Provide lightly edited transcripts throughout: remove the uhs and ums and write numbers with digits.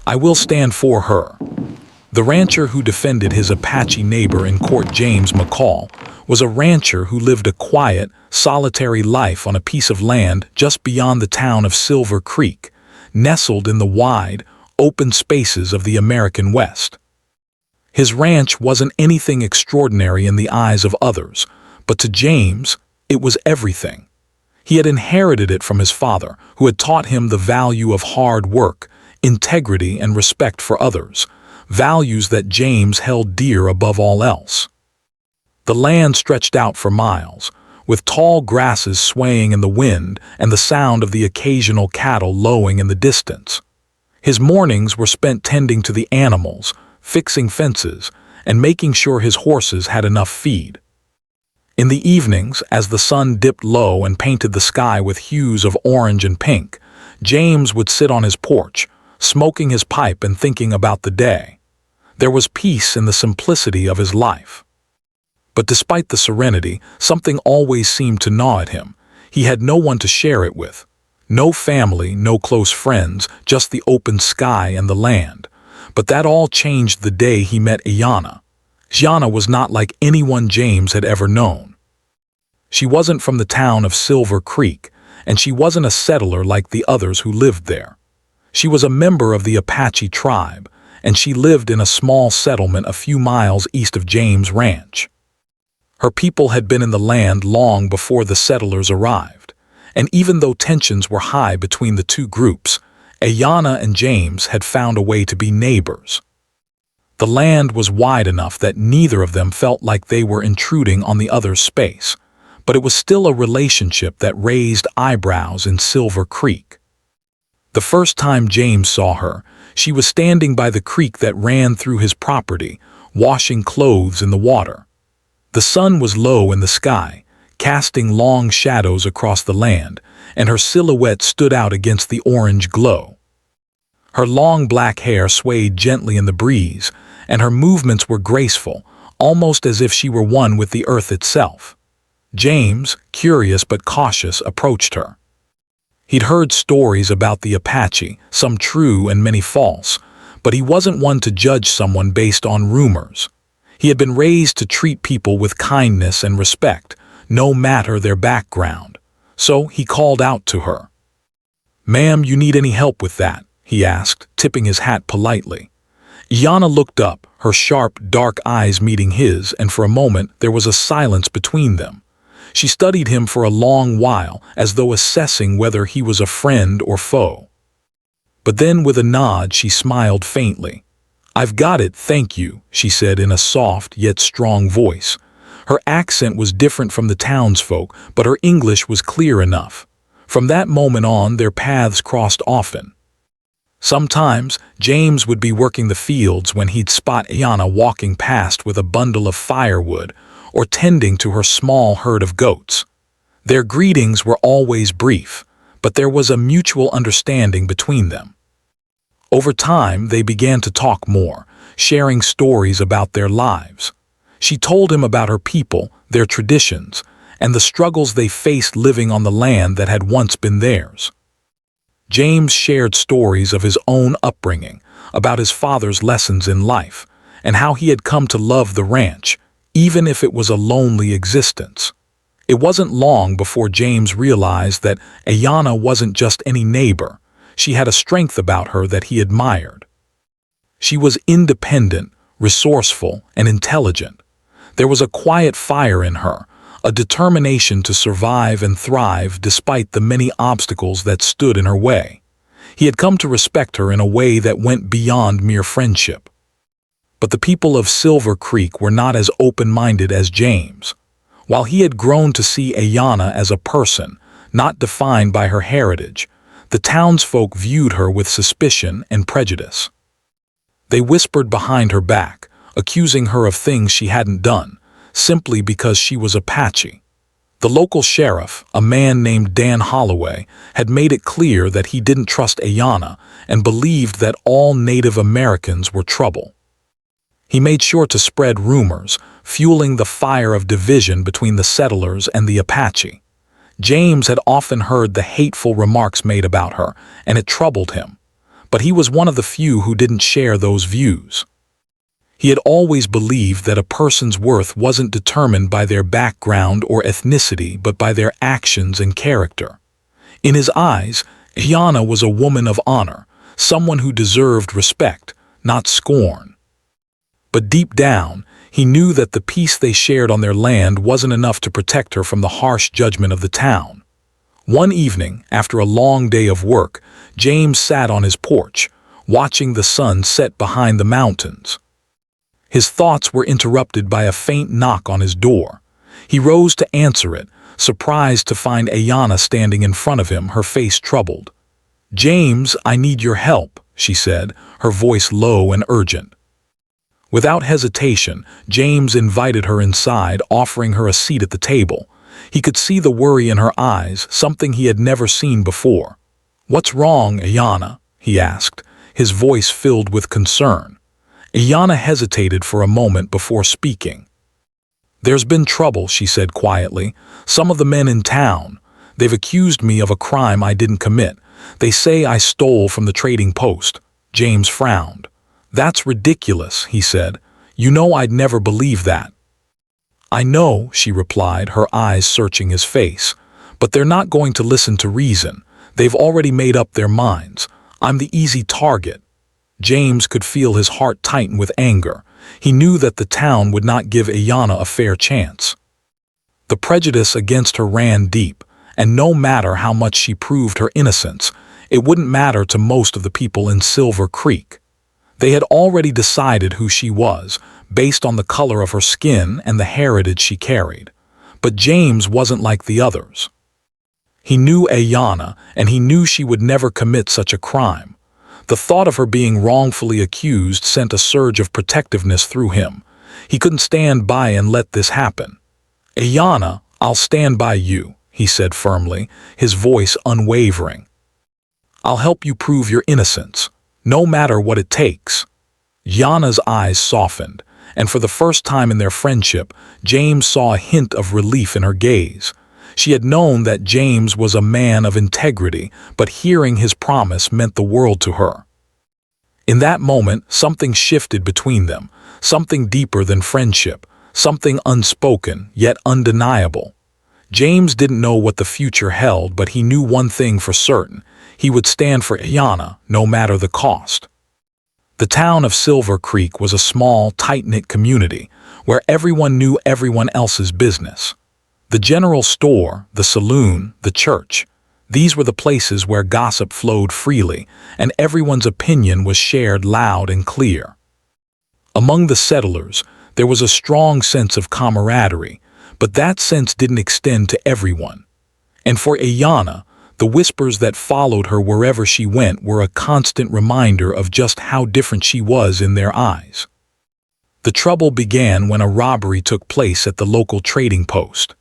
I will stand for her." The rancher who defended his Apache neighbor in court, James McCall, was a rancher who lived a quiet, solitary life on a piece of land just beyond the town of Silver Creek, nestled in the wide, open spaces of the American West. His ranch wasn't anything extraordinary in the eyes of others, but to James, it was everything. He had inherited it from his father, who had taught him the value of hard work, integrity, and respect for others, values that James held dear above all else. The land stretched out for miles, with tall grasses swaying in the wind and the sound of the occasional cattle lowing in the distance. His mornings were spent tending to the animals, fixing fences, and making sure his horses had enough feed. In the evenings, as the sun dipped low and painted the sky with hues of orange and pink, James would sit on his porch, smoking his pipe and thinking about the day. There was peace in the simplicity of his life. But despite the serenity, something always seemed to gnaw at him. He had no one to share it with. No family, no close friends, just the open sky and the land. But that all changed the day he met Ayanna. Ayanna was not like anyone James had ever known. She wasn't from the town of Silver Creek, and she wasn't a settler like the others who lived there. She was a member of the Apache tribe, and she lived in a small settlement a few miles east of James' ranch. Her people had been in the land long before the settlers arrived, and even though tensions were high between the two groups, Ayanna and James had found a way to be neighbors. The land was wide enough that neither of them felt like they were intruding on the other's space, but it was still a relationship that raised eyebrows in Silver Creek. The first time James saw her, she was standing by the creek that ran through his property, washing clothes in the water. The sun was low in the sky, casting long shadows across the land, and her silhouette stood out against the orange glow. Her long black hair swayed gently in the breeze, and her movements were graceful, almost as if she were one with the earth itself. James, curious but cautious, approached her. He'd heard stories about the Apache, some true and many false, but he wasn't one to judge someone based on rumors. He had been raised to treat people with kindness and respect, no matter their background. So he called out to her. "Ma'am, you need any help with that?" he asked, tipping his hat politely. Ayanna looked up, her sharp, dark eyes meeting his, and for a moment there was a silence between them. She studied him for a long while, as though assessing whether he was a friend or foe. But then, with a nod, she smiled faintly. "I've got it, thank you," she said in a soft yet strong voice. Her accent was different from the townsfolk, but her English was clear enough. From that moment on, their paths crossed often. Sometimes, James would be working the fields when he'd spot Ayanna walking past with a bundle of firewood or tending to her small herd of goats. Their greetings were always brief, but there was a mutual understanding between them. Over time, they began to talk more, sharing stories about their lives. She told him about her people, their traditions, and the struggles they faced living on the land that had once been theirs. James shared stories of his own upbringing, about his father's lessons in life, and how he had come to love the ranch, even if it was a lonely existence. It wasn't long before James realized that Ayanna wasn't just any neighbor. She had a strength about her that he admired. She was independent, resourceful, and intelligent. There was a quiet fire in her, a determination to survive and thrive despite the many obstacles that stood in her way. He had come to respect her in a way that went beyond mere friendship. But the people of Silver Creek were not as open-minded as James. While he had grown to see Ayanna as a person, not defined by her heritage, the townsfolk viewed her with suspicion and prejudice. They whispered behind her back, accusing her of things she hadn't done, simply because she was Apache. The local sheriff, a man named Dan Holloway, had made it clear that he didn't trust Ayanna and believed that all Native Americans were trouble. He made sure to spread rumors, fueling the fire of division between the settlers and the Apache. James had often heard the hateful remarks made about her, and it troubled him. but he was one of the few who didn't share those views. He had always believed that a person's worth wasn't determined by their background or ethnicity, but by their actions and character. In his eyes, Ayanna was a woman of honor, someone who deserved respect, not scorn. But deep down, he knew that the peace they shared on their land wasn't enough to protect her from the harsh judgment of the town. One evening, after a long day of work, James sat on his porch, watching the sun set behind the mountains. His thoughts were interrupted by a faint knock on his door. He rose to answer it, surprised to find Ayanna standing in front of him, her face troubled. "James, I need your help," she said, her voice low and urgent. Without hesitation, James invited her inside, offering her a seat at the table. He could see the worry in her eyes, something he had never seen before. "What's wrong, Ayanna?" he asked, his voice filled with concern. Ayanna hesitated for a moment before speaking. "There's been trouble," she said quietly. "Some of the men in town. They've accused me of a crime I didn't commit. They say I stole from the trading post." James frowned. "That's ridiculous," he said. "You know I'd never believe that." "I know," she replied, her eyes searching his face. "But they're not going to listen to reason. They've already made up their minds. I'm the easy target." James could feel his heart tighten with anger. He knew that the town would not give Ayanna a fair chance. The prejudice against her ran deep, and no matter how much she proved her innocence, it wouldn't matter to most of the people in Silver Creek. They had already decided who she was, based on the color of her skin and the heritage she carried. But James wasn't like the others. He knew Ayanna, and he knew she would never commit such a crime. The thought of her being wrongfully accused sent a surge of protectiveness through him. He couldn't stand by and let this happen. "Ayanna, I'll stand by you," he said firmly, his voice unwavering. "I'll help you prove your innocence, no matter what it takes." Ayanna's eyes softened, and for the first time in their friendship, James saw a hint of relief in her gaze. She had known that James was a man of integrity, but hearing his promise meant the world to her. In that moment, something shifted between them, something deeper than friendship, something unspoken, yet undeniable. James didn't know what the future held, but he knew one thing for certain: he would stand for Ayanna, no matter the cost. The town of Silver Creek was a small, tight-knit community, where everyone knew everyone else's business. The general store, the saloon, the church, these were the places where gossip flowed freely, and everyone's opinion was shared loud and clear. Among the settlers, there was a strong sense of camaraderie, but that sense didn't extend to everyone. And for Ayanna, the whispers that followed her wherever she went were a constant reminder of just how different she was in their eyes. The trouble began when a robbery took place at the local trading post.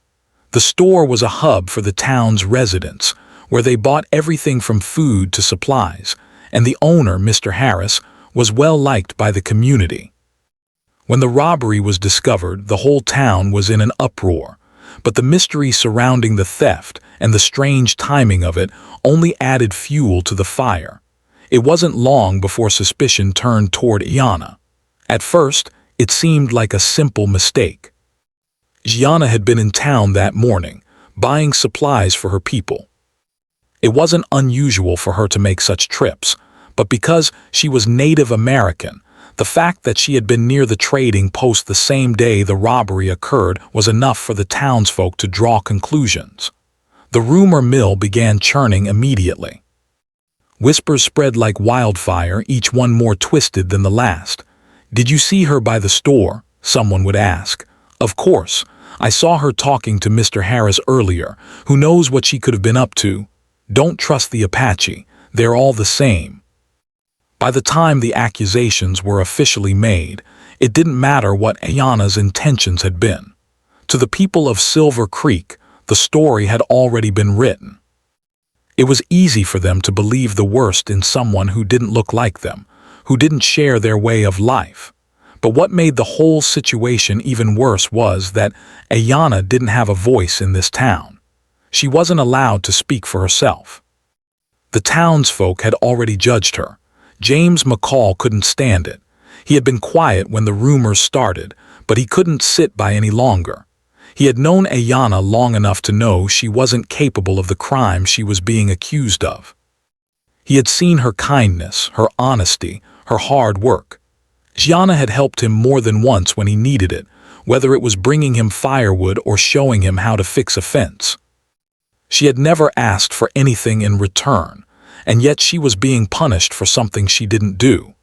The store was a hub for the town's residents, where they bought everything from food to supplies, and the owner, Mr. Harris, was well liked by the community. When the robbery was discovered, the whole town was in an uproar, but the mystery surrounding the theft and the strange timing of it only added fuel to the fire. It wasn't long before suspicion turned toward Ayanna. At first, it seemed like a simple mistake. Ayanna had been in town that morning, buying supplies for her people. It wasn't unusual for her to make such trips, but because she was Native American, the fact that she had been near the trading post the same day the robbery occurred was enough for the townsfolk to draw conclusions. The rumor mill began churning immediately. Whispers spread like wildfire, each one more twisted than the last. "Did you see her by the store?" someone would ask. "Of course. I saw her talking to Mr. Harris earlier. Who knows what she could have been up to? Don't trust the Apache. They're all the same." By the time the accusations were officially made, it didn't matter what Ayanna's intentions had been. To the people of Silver Creek, the story had already been written. It was easy for them to believe the worst in someone who didn't look like them, who didn't share their way of life. But what made the whole situation even worse was that Ayanna didn't have a voice in this town. She wasn't allowed to speak for herself. The townsfolk had already judged her. James McCall couldn't stand it. He had been quiet when the rumors started, but he couldn't sit by any longer. He had known Ayanna long enough to know she wasn't capable of the crime she was being accused of. He had seen her kindness, her honesty, her hard work. Ayanna had helped him more than once when he needed it, whether it was bringing him firewood or showing him how to fix a fence. She had never asked for anything in return, and yet she was being punished for something she didn't do.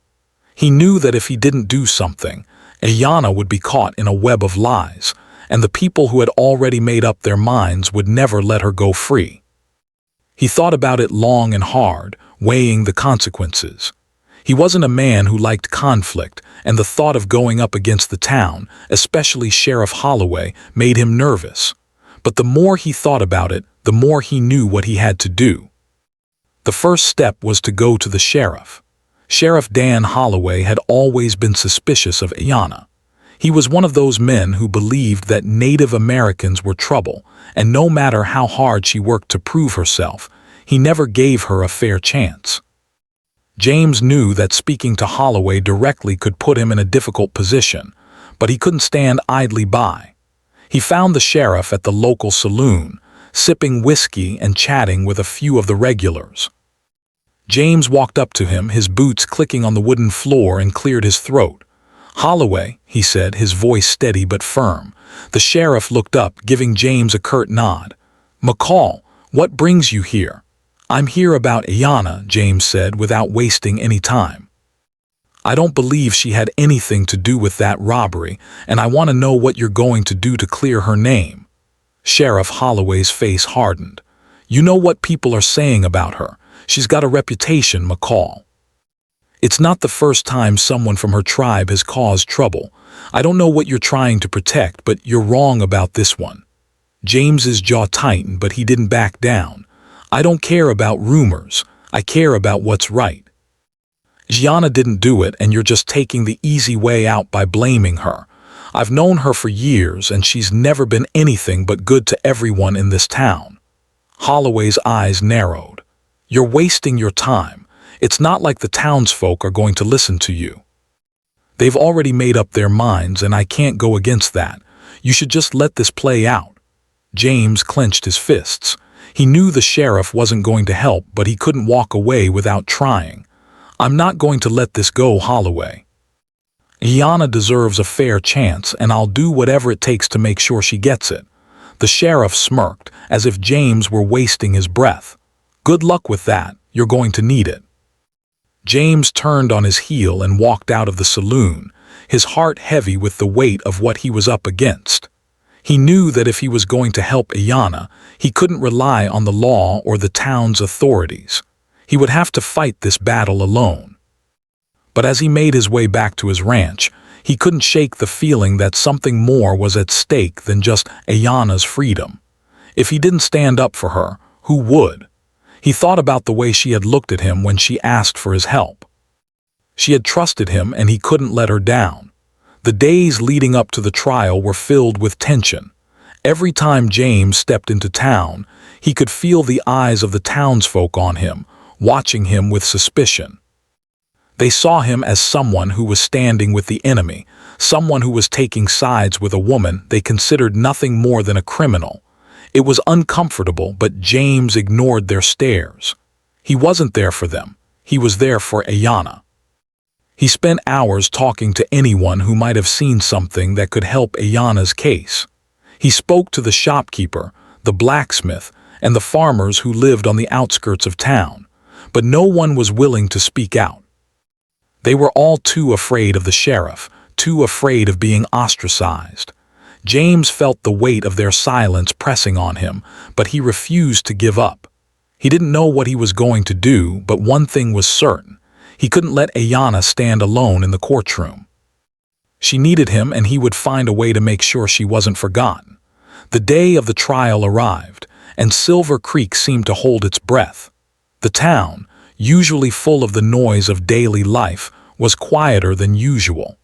He knew that if he didn't do something, Ayanna would be caught in a web of lies, and the people who had already made up their minds would never let her go free. He thought about it long and hard, weighing the consequences. He wasn't a man who liked conflict, and the thought of going up against the town, especially Sheriff Holloway, made him nervous. But the more he thought about it, the more he knew what he had to do. The first step was to go to the sheriff. Sheriff Dan Holloway had always been suspicious of Ayanna. He was one of those men who believed that Native Americans were trouble, and no matter how hard she worked to prove herself, he never gave her a fair chance. James knew that speaking to Holloway directly could put him in a difficult position, but he couldn't stand idly by. He found the sheriff at the local saloon, sipping whiskey and chatting with a few of the regulars. James walked up to him, his boots clicking on the wooden floor, and cleared his throat. "Holloway," he said, his voice steady but firm. The sheriff looked up, giving James a curt nod. "McCall, what brings you here?" "I'm here about Ayanna," James said, without wasting any time. "I don't believe she had anything to do with that robbery, and I want to know what you're going to do to clear her name." Sheriff Holloway's face hardened. "You know what people are saying about her. She's got a reputation, McCall. It's not the first time someone from her tribe has caused trouble. I don't know what you're trying to protect, but you're wrong about this one." James's jaw tightened, but he didn't back down. "I don't care about rumors. I care about what's right. Ayanna didn't do it, and you're just taking the easy way out by blaming her. I've known her for years, and she's never been anything but good to everyone in this town." Holloway's eyes narrowed. "You're wasting your time. It's not like the townsfolk are going to listen to you. They've already made up their minds, and I can't go against that. You should just let this play out." James clenched his fists. He knew the sheriff wasn't going to help, but he couldn't walk away without trying. "I'm not going to let this go, Holloway. Ayanna deserves a fair chance, and I'll do whatever it takes to make sure she gets it." The sheriff smirked, as if James were wasting his breath. "Good luck with that. You're going to need it." James turned on his heel and walked out of the saloon, his heart heavy with the weight of what he was up against. He knew that if he was going to help Ayanna, he couldn't rely on the law or the town's authorities. He would have to fight this battle alone. But as he made his way back to his ranch, he couldn't shake the feeling that something more was at stake than just Ayanna's freedom. If he didn't stand up for her, who would? He thought about the way she had looked at him when she asked for his help. She had trusted him, and he couldn't let her down. The days leading up to the trial were filled with tension. Every time James stepped into town, he could feel the eyes of the townsfolk on him, watching him with suspicion. They saw him as someone who was standing with the enemy, someone who was taking sides with a woman they considered nothing more than a criminal. It was uncomfortable, but James ignored their stares. He wasn't there for them. He was there for Ayanna. He spent hours talking to anyone who might have seen something that could help Ayanna's case. He spoke to the shopkeeper, the blacksmith, and the farmers who lived on the outskirts of town, but no one was willing to speak out. They were all too afraid of the sheriff, too afraid of being ostracized. James felt the weight of their silence pressing on him, but he refused to give up. He didn't know what he was going to do, but one thing was certain. He couldn't let Ayanna stand alone in the courtroom. She needed him, and he would find a way to make sure she wasn't forgotten. The day of the trial arrived, and Silver Creek seemed to hold its breath. The town, usually full of the noise of daily life, was quieter than usual.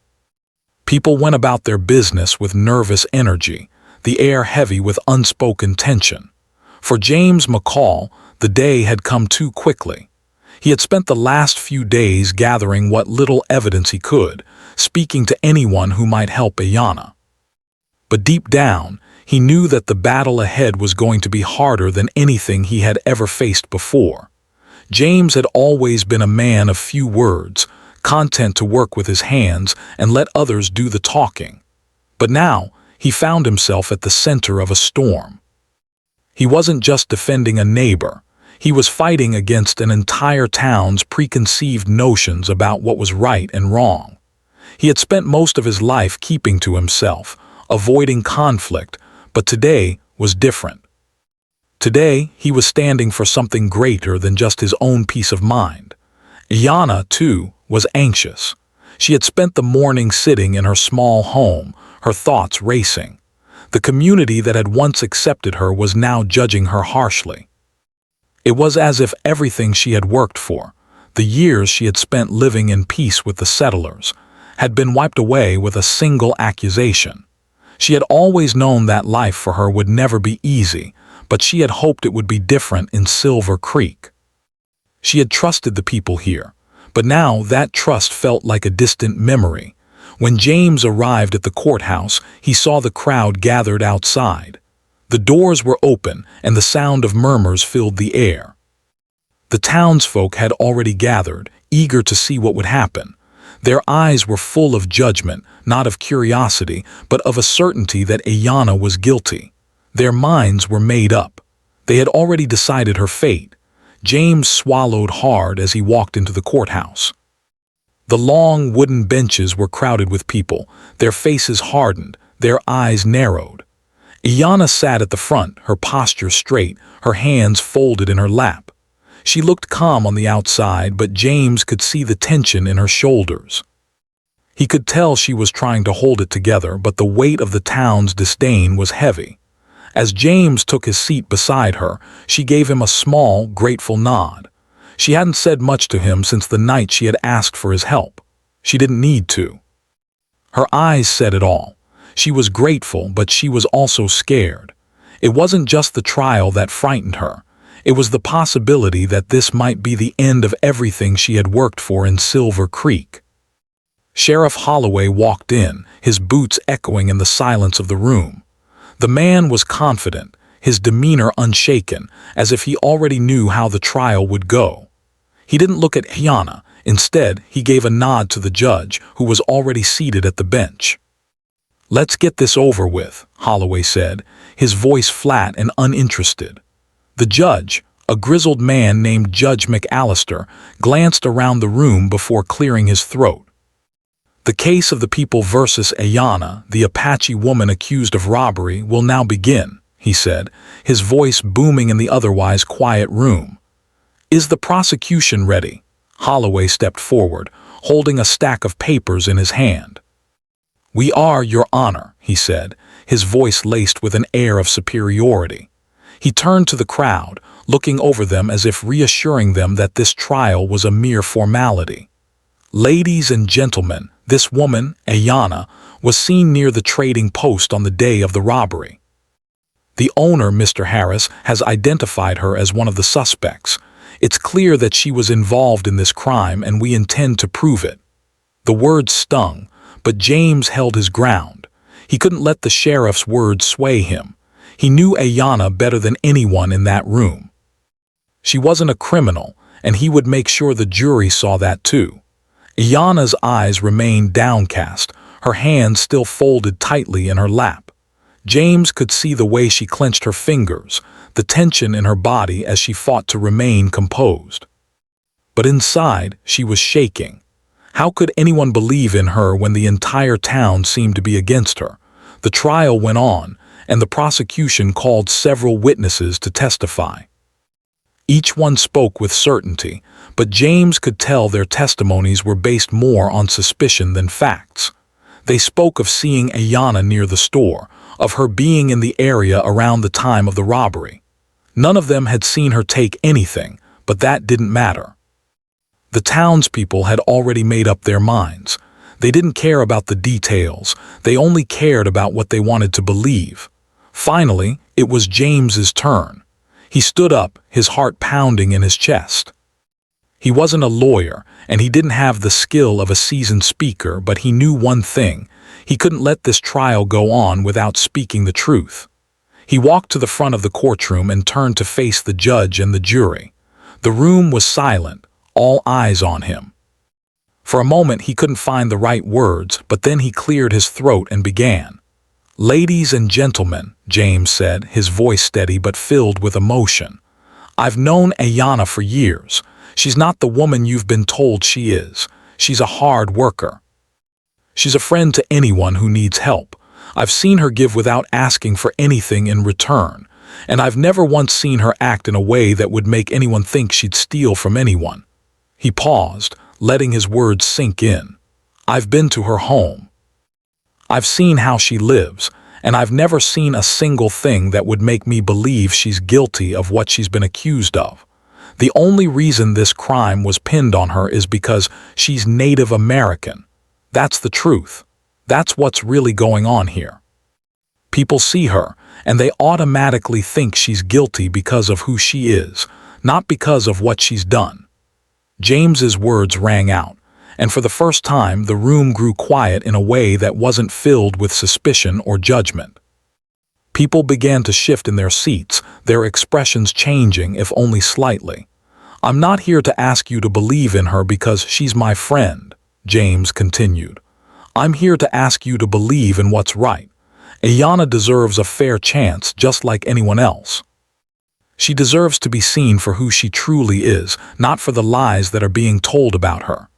People went about their business with nervous energy, the air heavy with unspoken tension. For James McCall, the day had come too quickly. He had spent the last few days gathering what little evidence he could, speaking to anyone who might help Ayanna. But deep down, he knew that the battle ahead was going to be harder than anything he had ever faced before. James had always been a man of few words, content to work with his hands and let others do the talking. But now, he found himself at the center of a storm. He wasn't just defending a neighbor. He was fighting against an entire town's preconceived notions about what was right and wrong. He had spent most of his life keeping to himself, avoiding conflict, but today was different. Today, he was standing for something greater than just his own peace of mind. Ayanna, too, was anxious. She had spent the morning sitting in her small home, her thoughts racing. The community that had once accepted her was now judging her harshly. It was as if everything she had worked for, the years she had spent living in peace with the settlers, had been wiped away with a single accusation. She had always known that life for her would never be easy, but she had hoped it would be different in Silver Creek. She had trusted the people here, but now that trust felt like a distant memory. When James arrived at the courthouse, he saw the crowd gathered outside. The doors were open, and the sound of murmurs filled the air. The townsfolk had already gathered, eager to see what would happen. Their eyes were full of judgment, not of curiosity, but of a certainty that Ayanna was guilty. Their minds were made up. They had already decided her fate. James swallowed hard as he walked into the courthouse. The long wooden benches were crowded with people, their faces hardened, their eyes narrowed. Ayanna sat at the front, her posture straight, her hands folded in her lap. She looked calm on the outside, but James could see the tension in her shoulders. He could tell she was trying to hold it together, but the weight of the town's disdain was heavy. As James took his seat beside her, she gave him a small, grateful nod. She hadn't said much to him since the night she had asked for his help. She didn't need to. Her eyes said it all. She was grateful, but she was also scared. It wasn't just the trial that frightened her. It was the possibility that this might be the end of everything she had worked for in Silver Creek. Sheriff Holloway walked in, his boots echoing in the silence of the room. The man was confident, his demeanor unshaken, as if he already knew how the trial would go. He didn't look at Ayanna. Instead, he gave a nod to the judge, who was already seated at the bench. "Let's get this over with," Holloway said, his voice flat and uninterested. The judge, a grizzled man named Judge McAllister, glanced around the room before clearing his throat. "The case of the people versus Ayanna, the Apache woman accused of robbery, will now begin," he said, his voice booming in the otherwise quiet room. "Is the prosecution ready?" Holloway stepped forward, holding a stack of papers in his hand. "We are, Your Honor," he said, his voice laced with an air of superiority. He turned to the crowd, looking over them as if reassuring them that this trial was a mere formality. "Ladies and gentlemen, this woman, Ayanna, was seen near the trading post on the day of the robbery. The owner, Mr. Harris, has identified her as one of the suspects. It's clear that she was involved in this crime, and we intend to prove it." The words stung, but James held his ground. He couldn't let the sheriff's words sway him. He knew Ayanna better than anyone in that room. She wasn't a criminal, and he would make sure the jury saw that too. Ayanna's eyes remained downcast, her hands still folded tightly in her lap. James could see the way she clenched her fingers, the tension in her body as she fought to remain composed. But inside, she was shaking. How could anyone believe in her when the entire town seemed to be against her? The trial went on, and the prosecution called several witnesses to testify. Each one spoke with certainty, but James could tell their testimonies were based more on suspicion than facts. They spoke of seeing Ayanna near the store, of her being in the area around the time of the robbery. None of them had seen her take anything, but that didn't matter. The townspeople had already made up their minds. They didn't care about the details, they only cared about what they wanted to believe. Finally, it was James's turn. He stood up, his heart pounding in his chest. He wasn't a lawyer, and he didn't have the skill of a seasoned speaker, but he knew one thing: he couldn't let this trial go on without speaking the truth. He walked to the front of the courtroom and turned to face the judge and the jury. The room was silent, all eyes on him. For a moment he couldn't find the right words, but then he cleared his throat and began. "Ladies and gentlemen," James said, his voice steady but filled with emotion. "I've known Ayanna for years. She's not the woman you've been told she is. She's a hard worker. She's a friend to anyone who needs help. I've seen her give without asking for anything in return, and I've never once seen her act in a way that would make anyone think she'd steal from anyone." He paused, letting his words sink in. "I've been to her home. I've seen how she lives, and I've never seen a single thing that would make me believe she's guilty of what she's been accused of. The only reason this crime was pinned on her is because she's Native American. That's the truth. That's what's really going on here. People see her, and they automatically think she's guilty because of who she is, not because of what she's done." James's words rang out, and for the first time the room grew quiet in a way that wasn't filled with suspicion or judgment. People began to shift in their seats, their expressions changing if only slightly. "I'm not here to ask you to believe in her because she's my friend," James continued. "I'm here to ask you to believe in what's right. Ayanna deserves a fair chance just like anyone else. She deserves to be seen for who she truly is, not for the lies that are being told about her."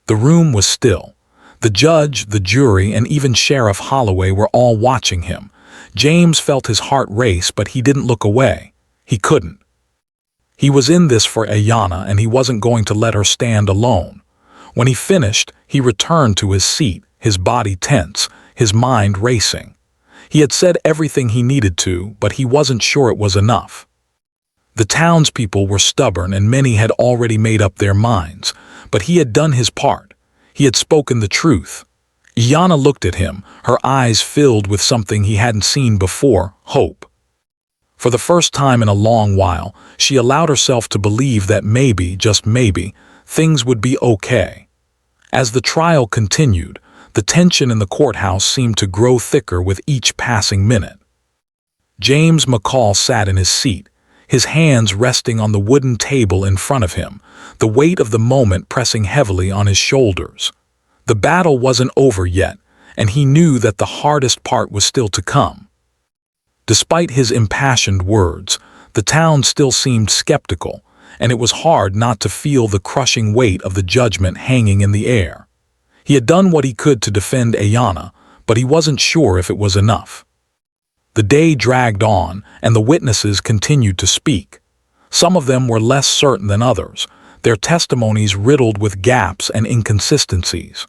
The room was still. The judge, the jury, and even Sheriff Holloway were all watching him. James felt his heart race, but he didn't look away. He couldn't. He was in this for Ayanna, and he wasn't going to let her stand alone. When he finished, he returned to his seat, his body tense, his mind racing. He had said everything he needed to, but he wasn't sure it was enough. The townspeople were stubborn, and many had already made up their minds, but he had done his part. He had spoken the truth. Ayanna looked at him, her eyes filled with something he hadn't seen before: hope. For the first time in a long while, she allowed herself to believe that maybe, just maybe, things would be okay. As the trial continued, the tension in the courthouse seemed to grow thicker with each passing minute. James McCall sat in his seat, his hands resting on the wooden table in front of him, the weight of the moment pressing heavily on his shoulders. The battle wasn't over yet, and he knew that the hardest part was still to come. Despite his impassioned words, the town still seemed skeptical, and it was hard not to feel the crushing weight of the judgment hanging in the air. He had done what he could to defend Ayanna, but he wasn't sure if it was enough. The day dragged on, and the witnesses continued to speak. Some of them were less certain than others, their testimonies riddled with gaps and inconsistencies.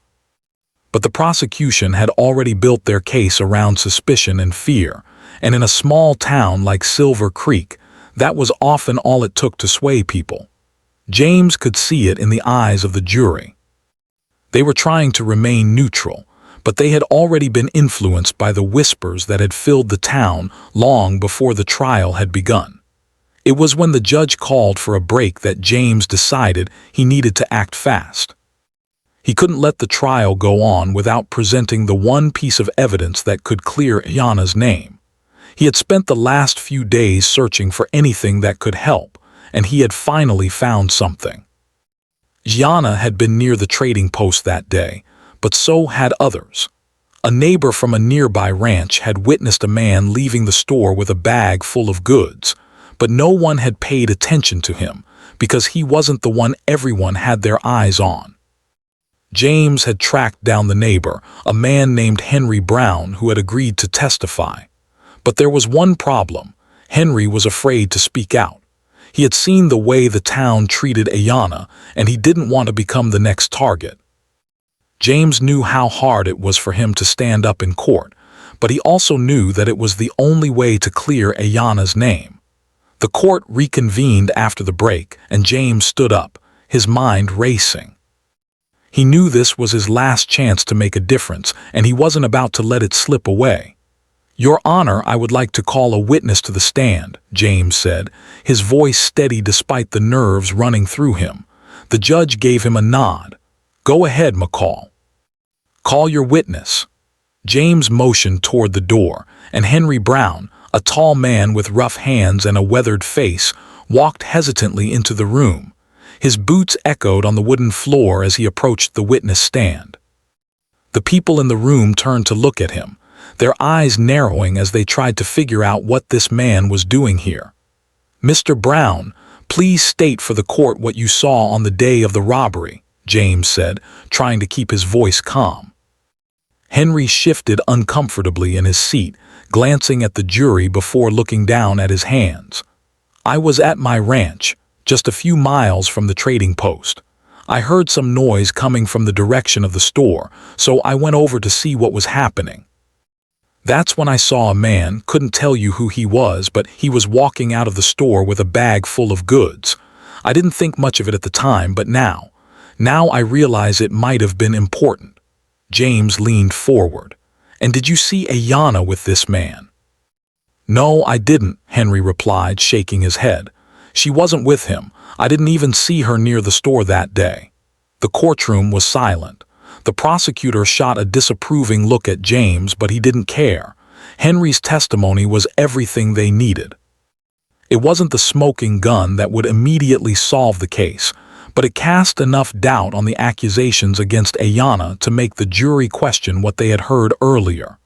But the prosecution had already built their case around suspicion and fear, and in a small town like Silver Creek, that was often all it took to sway people. James could see it in the eyes of the jury. They were trying to remain neutral, but they had already been influenced by the whispers that had filled the town long before the trial had begun. It was when the judge called for a break that James decided he needed to act fast. He couldn't let the trial go on without presenting the one piece of evidence that could clear Ayanna's name. He had spent the last few days searching for anything that could help, and he had finally found something. Ayanna had been near the trading post that day, but so had others. A neighbor from a nearby ranch had witnessed a man leaving the store with a bag full of goods, but no one had paid attention to him because he wasn't the one everyone had their eyes on. James had tracked down the neighbor, a man named Henry Brown, who had agreed to testify. But there was one problem. Henry was afraid to speak out. He had seen the way the town treated Ayanna, and he didn't want to become the next target. James knew how hard it was for him to stand up in court, but he also knew that it was the only way to clear Ayanna's name. The court reconvened after the break, and James stood up, his mind racing. He knew this was his last chance to make a difference, and he wasn't about to let it slip away. "Your Honor, I would like to call a witness to the stand," James said, his voice steady despite the nerves running through him. The judge gave him a nod. "Go ahead, McCall. Call your witness." James motioned toward the door, and Henry Brown, a tall man with rough hands and a weathered face, walked hesitantly into the room. His boots echoed on the wooden floor as he approached the witness stand. The people in the room turned to look at him, their eyes narrowing as they tried to figure out what this man was doing here. "Mr. Brown, please state for the court what you saw on the day of the robbery," James said, trying to keep his voice calm. Henry shifted uncomfortably in his seat, glancing at the jury before looking down at his hands. "I was at my ranch, just a few miles from the trading post. I heard some noise coming from the direction of the store, so I went over to see what was happening. That's when I saw a man, couldn't tell you who he was, but he was walking out of the store with a bag full of goods. I didn't think much of it at the time, but now I realize it might have been important." James leaned forward. "And did you see Ayanna with this man?" "No, I didn't," Henry replied, shaking his head. "She wasn't with him. I didn't even see her near the store that day." The courtroom was silent. The prosecutor shot a disapproving look at James, but he didn't care. Henry's testimony was everything they needed. It wasn't the smoking gun that would immediately solve the case, but it cast enough doubt on the accusations against Ayanna to make the jury question what they had heard earlier.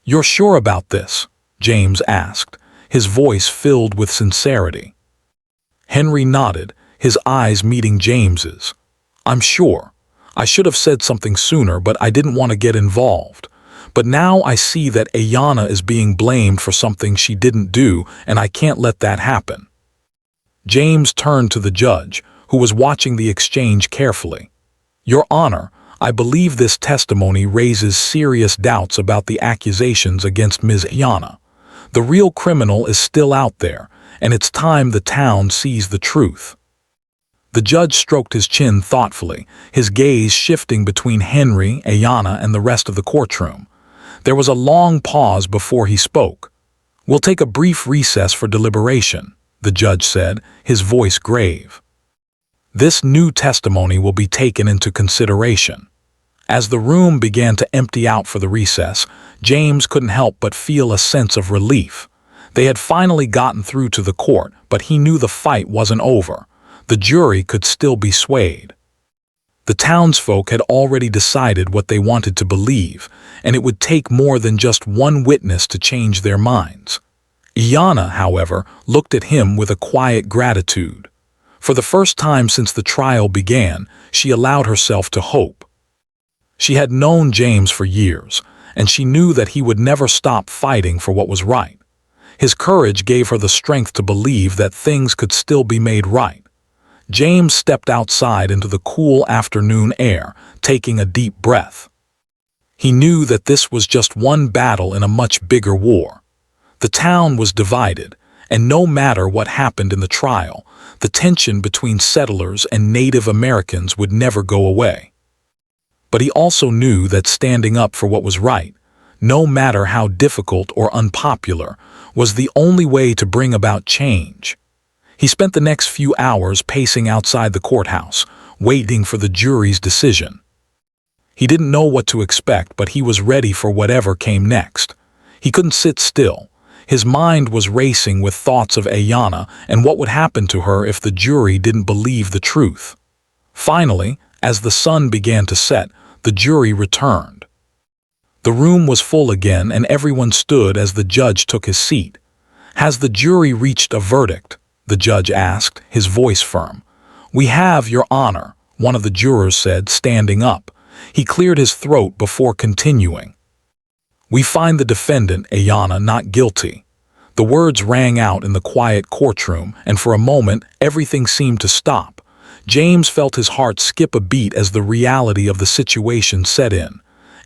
"You're sure about this?" James asked, his voice filled with sincerity. Henry nodded, his eyes meeting James's. "I'm sure. I should have said something sooner, but I didn't want to get involved. But now I see that Ayanna is being blamed for something she didn't do, and I can't let that happen." James turned to the judge, who was watching the exchange carefully. "Your Honor, I believe this testimony raises serious doubts about the accusations against Ms. Ayanna. The real criminal is still out there, and it's time the town sees the truth." The judge stroked his chin thoughtfully, his gaze shifting between Henry, Ayanna, and the rest of the courtroom. There was a long pause before he spoke. "We'll take a brief recess for deliberation," the judge said, his voice grave. "This new testimony will be taken into consideration." As the room began to empty out for the recess, James couldn't help but feel a sense of relief. They had finally gotten through to the court, but he knew the fight wasn't over. The jury could still be swayed. The townsfolk had already decided what they wanted to believe, and it would take more than just one witness to change their minds. Ayanna, however, looked at him with a quiet gratitude. For the first time since the trial began, she allowed herself to hope. She had known James for years, and she knew that he would never stop fighting for what was right. His courage gave her the strength to believe that things could still be made right. James stepped outside into the cool afternoon air, taking a deep breath. He knew that this was just one battle in a much bigger war. The town was divided, and no matter what happened in the trial, the tension between settlers and Native Americans would never go away. But he also knew that standing up for what was right, no matter how difficult or unpopular, was the only way to bring about change. He spent the next few hours pacing outside the courthouse, waiting for the jury's decision. He didn't know what to expect, but he was ready for whatever came next. He couldn't sit still. His mind was racing with thoughts of Ayanna and what would happen to her if the jury didn't believe the truth. Finally, as the sun began to set, the jury returned. The room was full again, and everyone stood as the judge took his seat. "Has the jury reached a verdict?" the judge asked, his voice firm. "We have, Your Honor," one of the jurors said, standing up. He cleared his throat before continuing. "We find the defendant, Ayanna, not guilty." The words rang out in the quiet courtroom, and for a moment, everything seemed to stop. James felt his heart skip a beat as the reality of the situation set in.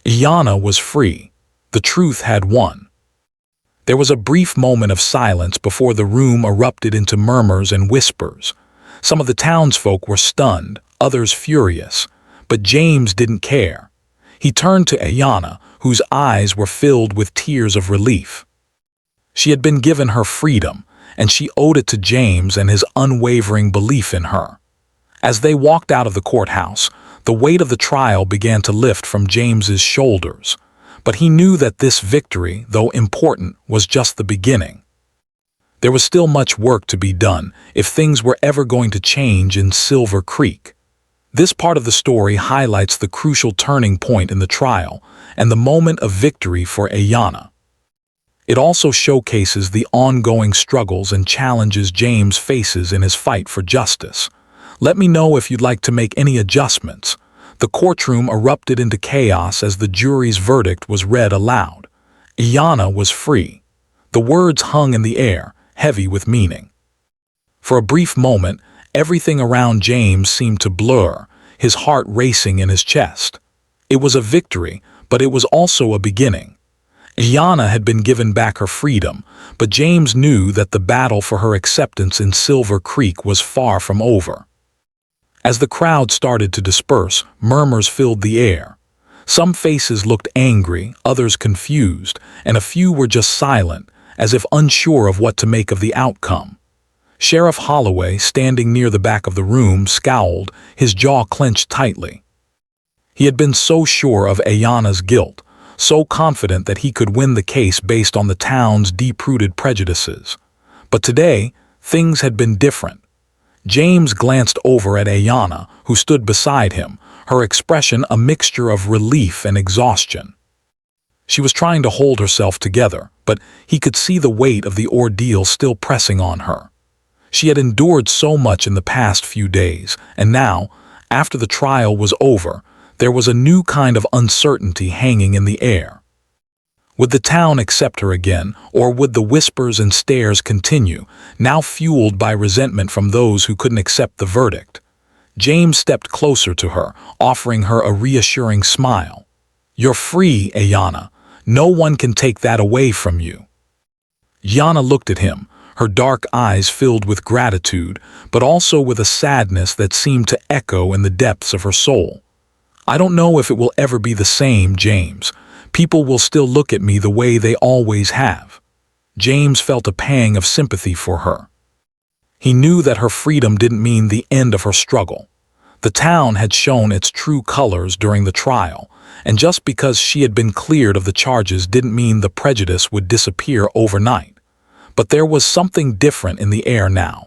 Ayanna was free. The truth had won. There was a brief moment of silence before the room erupted into murmurs and whispers. Some of the townsfolk were stunned, others furious. But James didn't care. He turned to Ayanna, whose eyes were filled with tears of relief. She had been given her freedom, and she owed it to James and his unwavering belief in her. As they walked out of the courthouse, the weight of the trial began to lift from James's shoulders. But he knew that this victory, though important, was just the beginning. There was still much work to be done if things were ever going to change in Silver Creek. This part of the story highlights the crucial turning point in the trial and the moment of victory for Ayanna. It also showcases the ongoing struggles and challenges James faces in his fight for justice. Let me know if you'd like to make any adjustments. The courtroom erupted into chaos as the jury's verdict was read aloud. Ayanna was free. The words hung in the air, heavy with meaning. For a brief moment, everything around James seemed to blur, his heart racing in his chest. It was a victory, but it was also a beginning. Ayanna had been given back her freedom, but James knew that the battle for her acceptance in Silver Creek was far from over. As the crowd started to disperse, murmurs filled the air. Some faces looked angry, others confused, and a few were just silent, as if unsure of what to make of the outcome. Sheriff Holloway, standing near the back of the room, scowled, his jaw clenched tightly. He had been so sure of Ayanna's guilt, so confident that he could win the case based on the town's deep-rooted prejudices. But today, things had been different. James glanced over at Ayanna, who stood beside him, her expression a mixture of relief and exhaustion. She was trying to hold herself together, but he could see the weight of the ordeal still pressing on her. She had endured so much in the past few days, and now, after the trial was over, there was a new kind of uncertainty hanging in the air. Would the town accept her again, or would the whispers and stares continue, now fueled by resentment from those who couldn't accept the verdict? James stepped closer to her, offering her a reassuring smile. "You're free, Ayanna. No one can take that away from you." Ayanna looked at him, her dark eyes filled with gratitude, but also with a sadness that seemed to echo in the depths of her soul. "I don't know if it will ever be the same, James. People will still look at me the way they always have." James felt a pang of sympathy for her. He knew that her freedom didn't mean the end of her struggle. The town had shown its true colors during the trial, and just because she had been cleared of the charges didn't mean the prejudice would disappear overnight. But there was something different in the air now.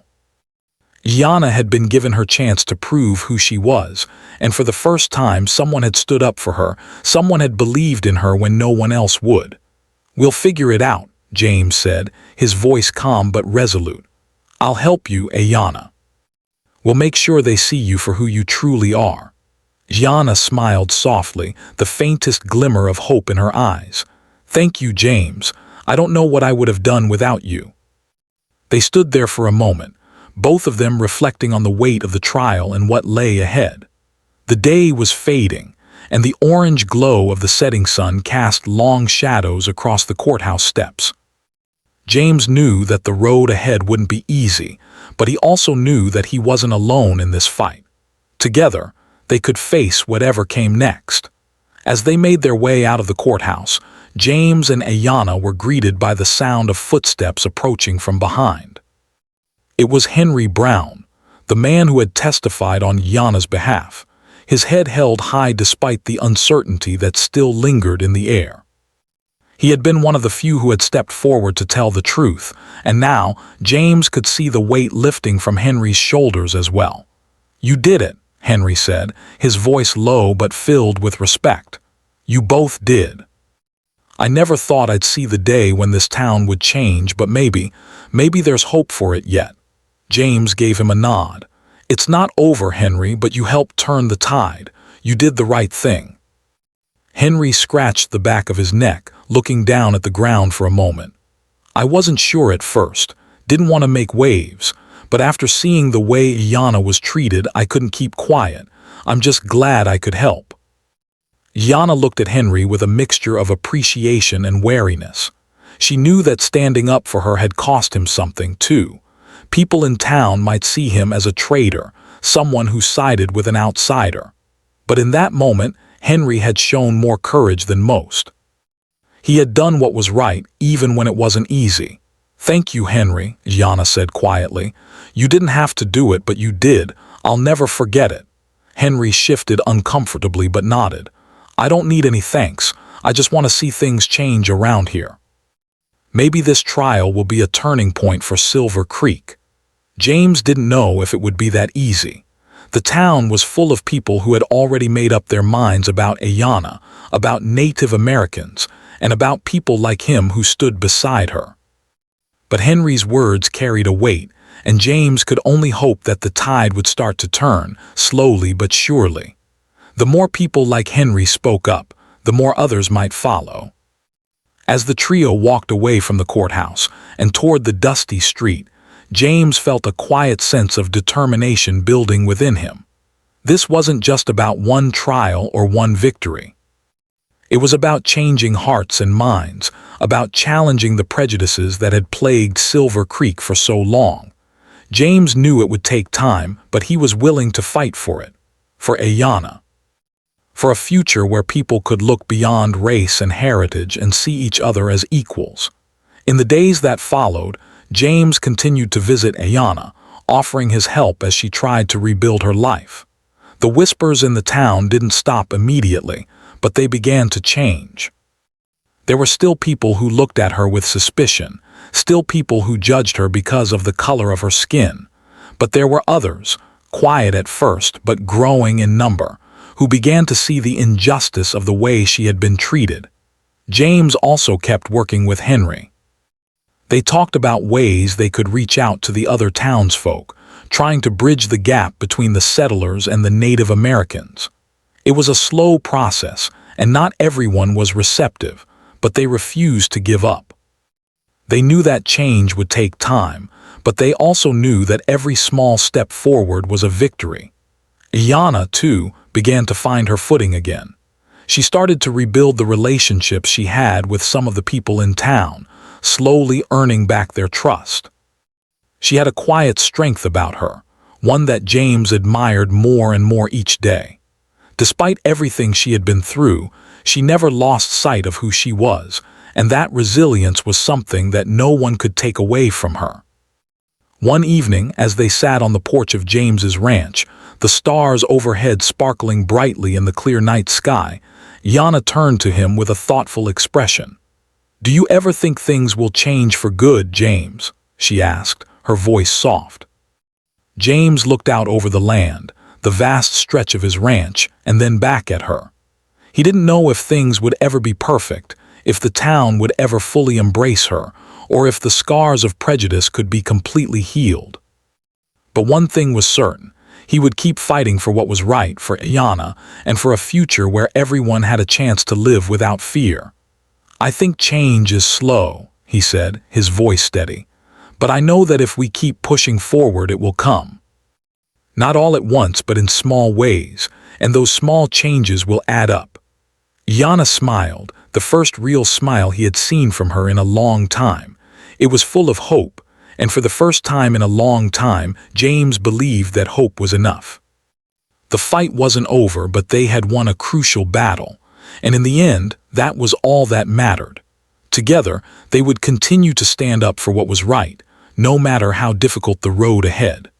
Ayanna had been given her chance to prove who she was, and for the first time someone had stood up for her, someone had believed in her when no one else would. "We'll figure it out," James said, his voice calm but resolute. "I'll help you, Ayanna. We'll make sure they see you for who you truly are." Ayanna smiled softly, the faintest glimmer of hope in her eyes. "Thank you, James. I don't know what I would have done without you." They stood there for a moment, both of them reflecting on the weight of the trial and what lay ahead. The day was fading, and the orange glow of the setting sun cast long shadows across the courthouse steps. James knew that the road ahead wouldn't be easy, but he also knew that he wasn't alone in this fight. Together, they could face whatever came next. As they made their way out of the courthouse, James and Ayanna were greeted by the sound of footsteps approaching from behind. It was Henry Brown, the man who had testified on Ayanna's behalf, his head held high despite the uncertainty that still lingered in the air. He had been one of the few who had stepped forward to tell the truth, and now James could see the weight lifting from Henry's shoulders as well. "You did it," Henry said, his voice low but filled with respect. "You both did. I never thought I'd see the day when this town would change, but maybe there's hope for it yet." James gave him a nod. "It's not over, Henry, but you helped turn the tide. You did the right thing." Henry scratched the back of his neck, looking down at the ground for a moment. "I wasn't sure at first, didn't want to make waves, but after seeing the way Ayanna was treated, I couldn't keep quiet. I'm just glad I could help." Ayanna looked at Henry with a mixture of appreciation and wariness. She knew that standing up for her had cost him something, too. People in town might see him as a traitor, someone who sided with an outsider. But in that moment, Henry had shown more courage than most. He had done what was right, even when it wasn't easy. "Thank you, Henry," Ayanna said quietly. "You didn't have to do it, but you did. I'll never forget it. Henry shifted uncomfortably but nodded. I don't need any thanks. I just want to see things change around here. Maybe this trial will be a turning point for Silver Creek. James didn't know if it would be that easy. The town was full of people who had already made up their minds about Ayanna, about Native Americans, and about people like him who stood beside her. But Henry's words carried a weight, and James could only hope that the tide would start to turn, slowly but surely. The more people like Henry spoke up, the more others might follow. As the trio walked away from the courthouse and toward the dusty street, James felt a quiet sense of determination building within him. This wasn't just about one trial or one victory. It was about changing hearts and minds, about challenging the prejudices that had plagued Silver Creek for so long. James knew it would take time, but he was willing to fight for it. For Ayanna. For a future where people could look beyond race and heritage and see each other as equals. In the days that followed, James continued to visit Ayanna, offering his help as she tried to rebuild her life. The whispers in the town didn't stop immediately, but they began to change. There were still people who looked at her with suspicion, still people who judged her because of the color of her skin. But there were others, quiet at first but growing in number, who began to see the injustice of the way she had been treated. James also kept working with Henry. They talked about ways they could reach out to the other townsfolk, trying to bridge the gap between the settlers and the Native Americans. It was a slow process, and not everyone was receptive, but they refused to give up. They knew that change would take time, but they also knew that every small step forward was a victory. Ayanna, too, began to find her footing again. She started to rebuild the relationships she had with some of the people in town, slowly earning back their trust. She had a quiet strength about her, one that James admired more and more each day. Despite everything she had been through, she never lost sight of who she was, and that resilience was something that no one could take away from her. One evening, as they sat on the porch of James's ranch, the stars overhead sparkling brightly in the clear night sky, Ayanna turned to him with a thoughtful expression. "Do you ever think things will change for good, James?" she asked, her voice soft. James looked out over the land, the vast stretch of his ranch, and then back at her. He didn't know if things would ever be perfect, if the town would ever fully embrace her, or if the scars of prejudice could be completely healed. But one thing was certain. He would keep fighting for what was right for Ayanna and for a future where everyone had a chance to live without fear. "I think change is slow," he said, his voice steady. "But I know that if we keep pushing forward, it will come. Not all at once, but in small ways, and those small changes will add up." Ayanna smiled, the first real smile he had seen from her in a long time. It was full of hope, and for the first time in a long time, James believed that hope was enough. The fight wasn't over, but they had won a crucial battle. And in the end, that was all that mattered. Together, they would continue to stand up for what was right, no matter how difficult the road ahead.